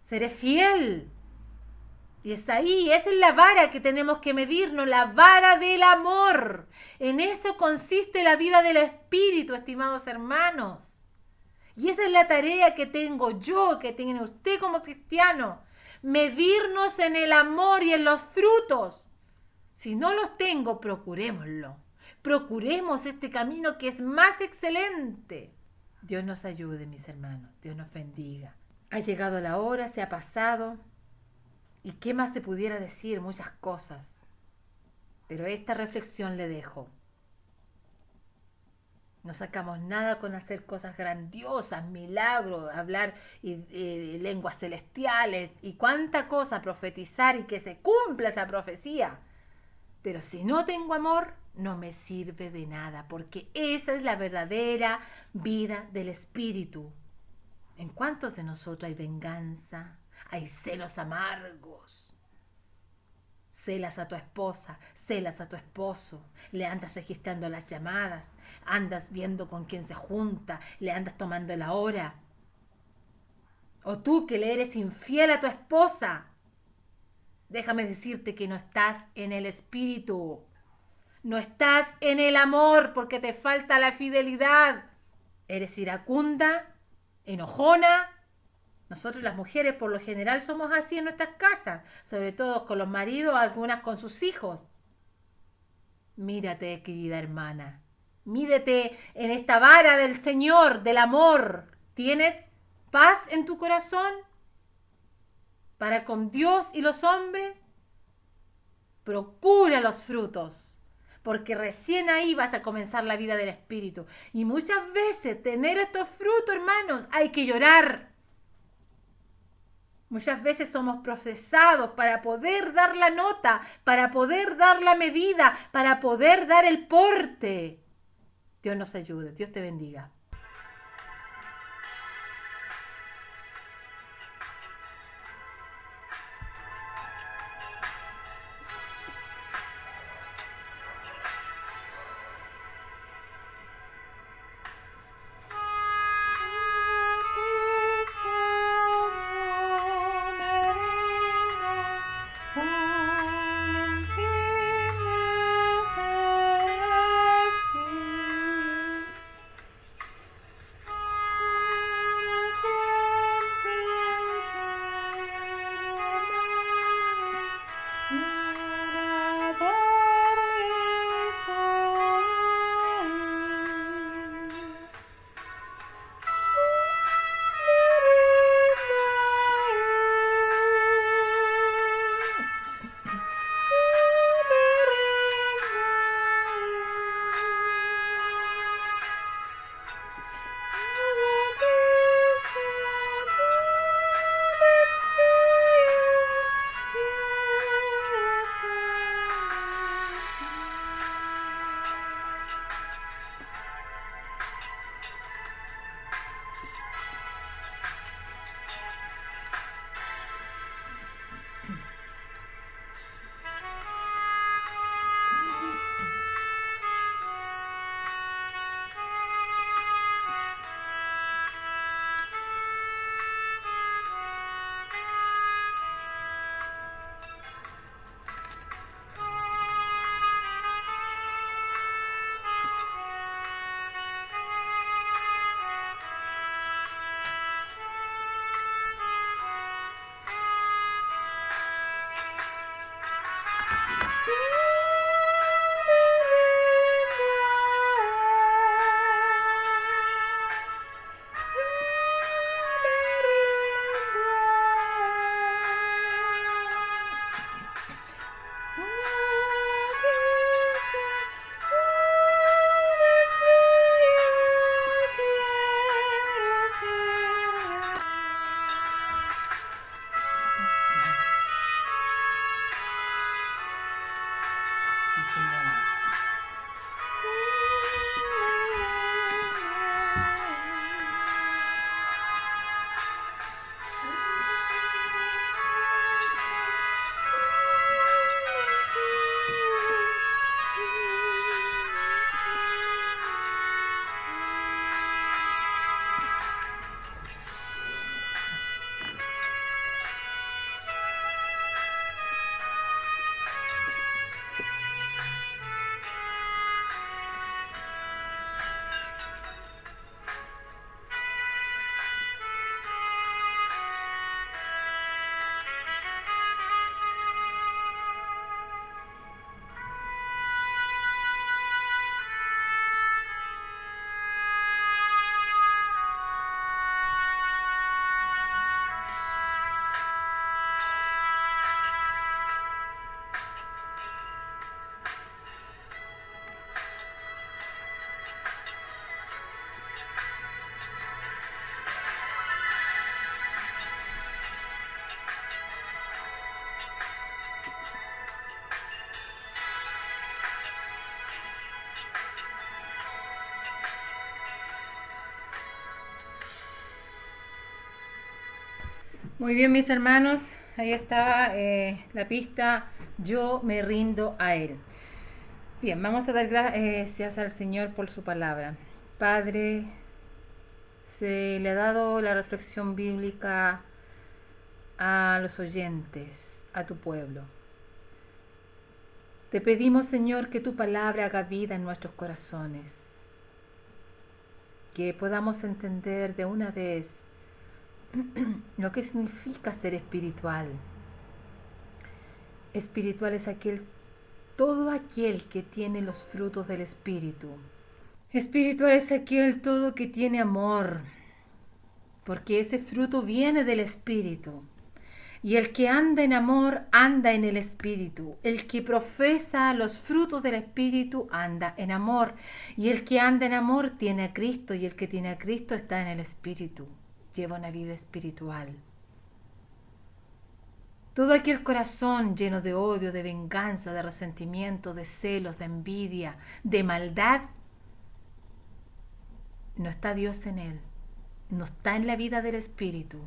Seré fiel. Y es ahí, esa es la vara que tenemos que medirnos, la vara del amor. En eso consiste la vida del espíritu, estimados hermanos. Y esa es la tarea que tengo yo, que tiene usted como cristiano. Medirnos en el amor y en los frutos. Si no los tengo, procurémoslo. Procuremos este camino que es más excelente. Dios nos ayude, mis hermanos. Dios nos bendiga. Ha llegado la hora, se ha pasado. ¿Y qué más se pudiera decir? Muchas cosas. Pero esta reflexión le dejo. No sacamos nada con hacer cosas grandiosas, milagros, hablar lenguas celestiales y cuánta cosa, profetizar y que se cumpla esa profecía. Pero si no tengo amor, no me sirve de nada, porque esa es la verdadera vida del espíritu. ¿En cuántos de nosotros hay venganza? Hay celos amargos. Celas a tu esposa, celas a tu esposo, le andas registrando las llamadas, andas viendo con quién se junta, le andas tomando la hora. O tú que le eres infiel a tu esposa, déjame decirte que no estás en el espíritu, no estás en el amor porque te falta la fidelidad. Eres iracunda, enojona. Nosotros las mujeres por lo general somos así en nuestras casas, sobre todo con los maridos, algunas con sus hijos. Mírate, querida hermana, mírate en esta vara del Señor, del amor. ¿Tienes paz en tu corazón para con Dios y los hombres? Procura los frutos, porque recién ahí vas a comenzar la vida del Espíritu. Y muchas veces tener estos frutos, hermanos, hay que llorar. Muchas veces somos procesados para poder dar la nota, para poder dar la medida, para poder dar el porte. Dios nos ayude, Dios te bendiga. Muy bien, mis hermanos, ahí estaba la pista Yo me rindo a Él. Bien, vamos a dar gracias al Señor por su palabra. Padre, se le ha dado la reflexión bíblica a los oyentes, a tu pueblo. Te pedimos, Señor, que tu palabra haga vida en nuestros corazones, que podamos entender de una vez lo que significa ser espiritual. Espiritual es todo aquel que tiene los frutos del Espíritu. Espiritual es todo que tiene amor, porque ese fruto viene del Espíritu. Y el que anda en amor, anda en el Espíritu. El que profesa los frutos del Espíritu, anda en amor. Y el que anda en amor tiene a Cristo, y el que tiene a Cristo está en el Espíritu. Lleva una vida espiritual. Todo aquel corazón lleno de odio, de venganza, de resentimiento, de celos, de envidia, de maldad, no está Dios en él, no está en la vida del Espíritu,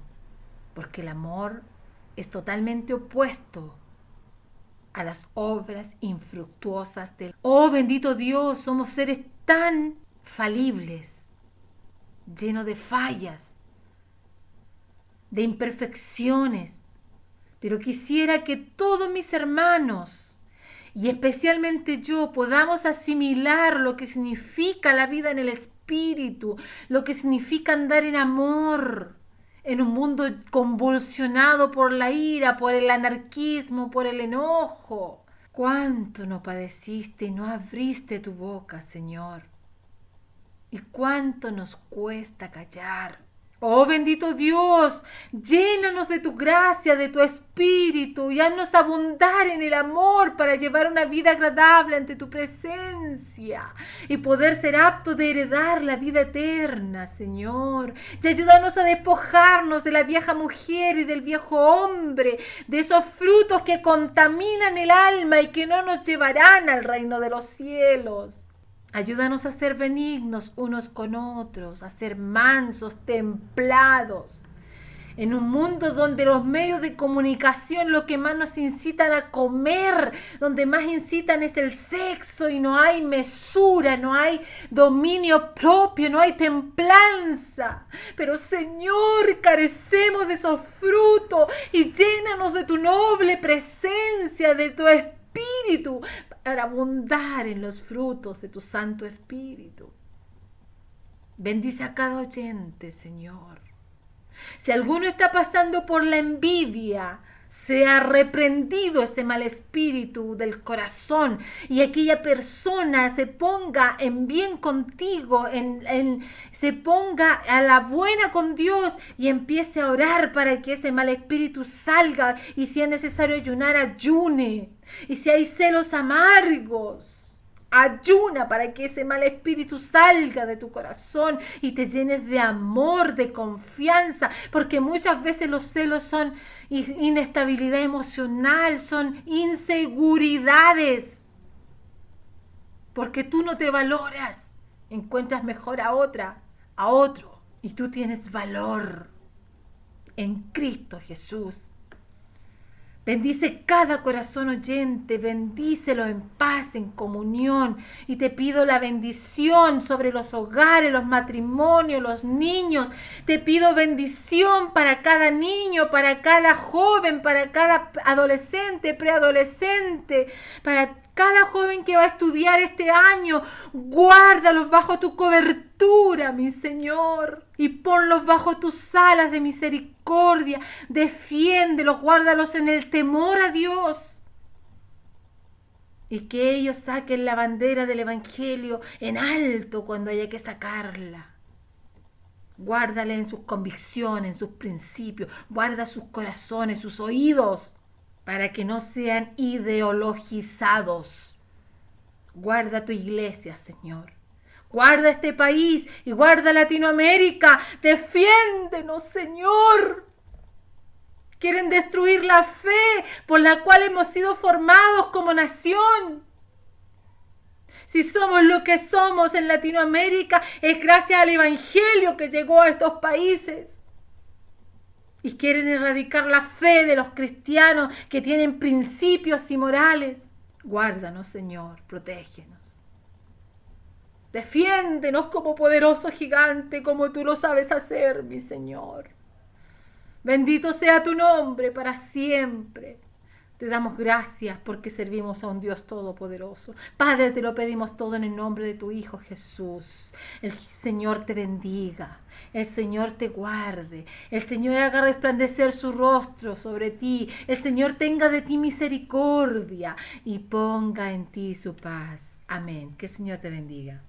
porque el amor es totalmente opuesto a las obras infructuosas del... Oh, bendito Dios, somos seres tan falibles, llenos de fallas, de imperfecciones, pero quisiera que todos mis hermanos, y especialmente yo, podamos asimilar lo que significa la vida en el Espíritu, lo que significa andar en amor, en un mundo convulsionado por la ira, por el anarquismo, por el enojo. ¿Cuánto no padeciste y no abriste tu boca, Señor? ¿Y cuánto nos cuesta callar? Oh, bendito Dios, llénanos de tu gracia, de tu Espíritu, y haznos abundar en el amor para llevar una vida agradable ante tu presencia y poder ser aptos de heredar la vida eterna, Señor. Y ayúdanos a despojarnos de la vieja mujer y del viejo hombre, de esos frutos que contaminan el alma y que no nos llevarán al reino de los cielos. Ayúdanos a ser benignos unos con otros, a ser mansos, templados. En un mundo donde los medios de comunicación lo que más nos incitan a comer, donde más incitan es el sexo y no hay mesura, no hay dominio propio, no hay templanza. Pero Señor, carecemos de esos frutos y llénanos de tu noble presencia, de tu Espíritu, para abundar en los frutos de tu Santo Espíritu. Bendice a cada oyente, Señor. Si alguno está pasando por la envidia, sea reprendido ese mal espíritu del corazón y aquella persona se ponga en bien contigo, se ponga a la buena con Dios y empiece a orar para que ese mal espíritu salga, y si es necesario ayunar, ayune. Y si hay celos amargos, ayuna para que ese mal espíritu salga de tu corazón y te llenes de amor, de confianza, porque muchas veces los celos son inestabilidad emocional, son inseguridades, porque tú no te valoras, encuentras mejor a otro, y tú tienes valor en Cristo Jesús. Bendice cada corazón oyente, bendícelo en paz, en comunión. Y te pido la bendición sobre los hogares, los matrimonios, los niños. Te pido bendición para cada niño, para cada joven, para cada adolescente, preadolescente, para cada joven que va a estudiar este año. Guárdalos bajo tu cobertura, mi Señor, y ponlos bajo tus alas de misericordia. Defiéndelos, guárdalos en el temor a Dios, y que ellos saquen la bandera del Evangelio en alto cuando haya que sacarla. Guárdale en sus convicciones, en sus principios. Guarda sus corazones, sus oídos, para que no sean ideologizados. Guarda tu iglesia, Señor. Guarda este país y guarda Latinoamérica. Defiéndenos, Señor. Quieren destruir la fe por la cual hemos sido formados como nación. Si somos lo que somos en Latinoamérica, es gracias al Evangelio que llegó a estos países. y quieren erradicar la fe de los cristianos que tienen principios y morales. Guárdanos, Señor, protégenos. Defiéndenos como poderoso gigante, como tú lo sabes hacer, mi Señor. Bendito sea tu nombre para siempre. Te damos gracias porque servimos a un Dios todopoderoso. Padre, te lo pedimos todo en el nombre de tu Hijo Jesús. El Señor te bendiga. El Señor te guarde. El Señor haga resplandecer su rostro sobre ti. El Señor tenga de ti misericordia y ponga en ti su paz. Amén. Que el Señor te bendiga.